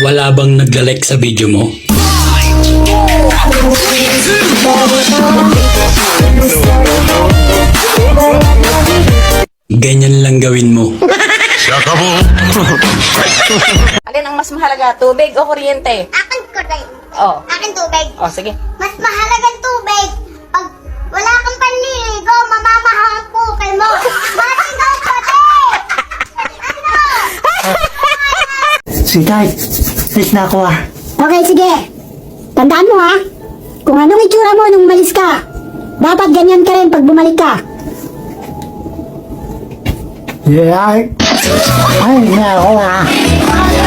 Wala bang nagla-like sa video mo? Ganyan lang gawin mo. Alin ang mas mahalaga, tubig o kuryente? Akin kuryente. Oh. Akin tubig. Oh, sige. Mas mahalagang tubig. Pag wala kang panliligo, mamamahang pukay mo. Bakit daw pati? Ano? Sweetheart, please na ako ah. Okay, sige. Tandaan mo ha, kung anong itsura mo nung umalis ka, dapat ganyan ka rin pag bumalik ka. Yeah. Ay, na ako ah.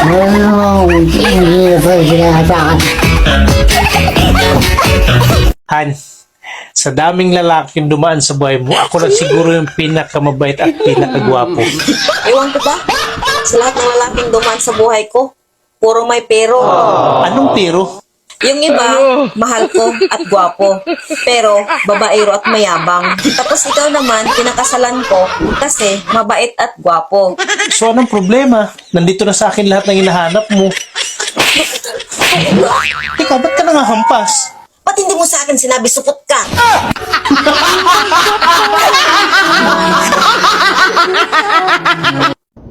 Ano, hindi pa sinasakit. Han, sa daming lalaking dumaan sa buhay mo, ako lang siguro yung pinakamabait at pinakagwapo. Ewan ko ba? Sa lahat ng lalaking dumaan sa buhay ko, puro may pero. Anong pero? Yung iba, mahal ko at gwapo. Pero, babaero at mayabang. Tapos ikaw naman, pinakasalan ko kasi mabait at gwapo. So anong problema? Nandito na sa akin lahat ng hinahanap mo. Teka, ba't ka nangahampas? Ba't hindi mo sa akin sinabi supot ka?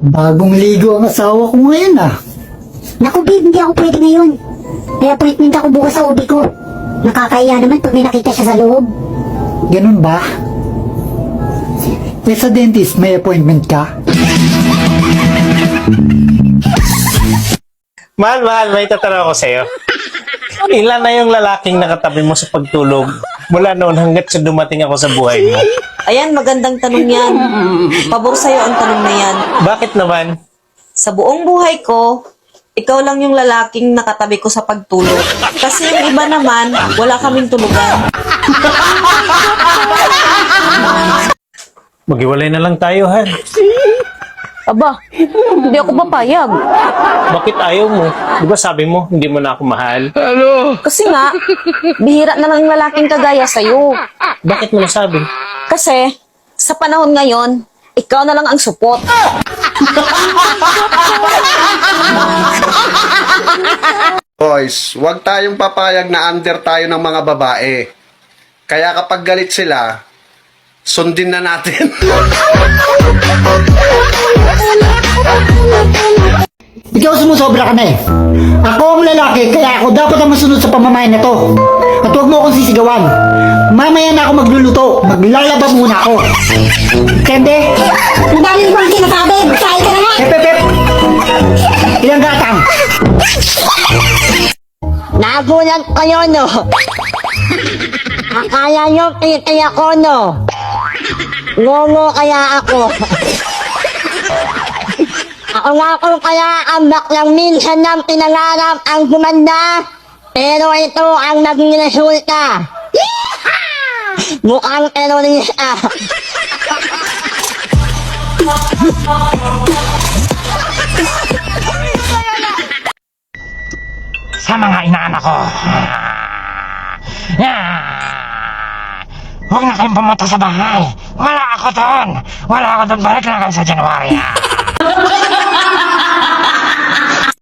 Bagong ligo ang asawa ko ngayon ah. Naku babe, hindi ako pwede ngayon. May appointment ako bukas sa ubi ko. Nakakahiya naman pag may nakita siya sa loob. Ganun ba? Eh sa dentist, may appointment ka? Mahal, may tatanong ako sa'yo. Ilan na yung lalaking nakatabi mo sa pagtulog mula noon hanggat sa dumating ako sa buhay mo? Ayan, magandang tanong yan. Pabor sa'yo ang tanong na yan. Bakit naman? Sa buong buhay ko, ikaw lang yung lalaking nakatabi ko sa pagtulog. Kasi yung iba naman, wala kaming tulugan. Maghiwalay na lang tayo, Han. Aba, hindi ako papayag. Bakit ayaw mo? Di ba sabi mo, hindi mo na ako mahal? Kasi nga, bihira na lang yung lalaking kagaya sa'yo. Bakit mo nasabi? Kasi, sa panahon ngayon, ikaw na lang ang support. Boys, huwag tayong papayag na under tayo ng mga babae. Kaya kapag galit sila, sundin na natin. Ikaw sumusobra ka na eh. Ako ang lalaki, kaya ako dapat ang masunod sa pamamayan na to. At huwag mo akong sisigawan. Mamaya na ako magluluto. Maglalaba muna ako. Kende? Ang dami mo ang sinasabi, magsahay ka na nga. Pep. Ilang gatang? Nagulat kayo no. Akala nyo kitay ako no. Ngomo kaya ako. Ako nga kung kaya ang baklang minsan ng pinangarap ang gumanda. Pero ito ang naging resulta. Mukhang terorista. Sa mga inaanak ko. Huwag na kayong pumunta sa bahay. Wala ako doon. Balik na kayo sa January.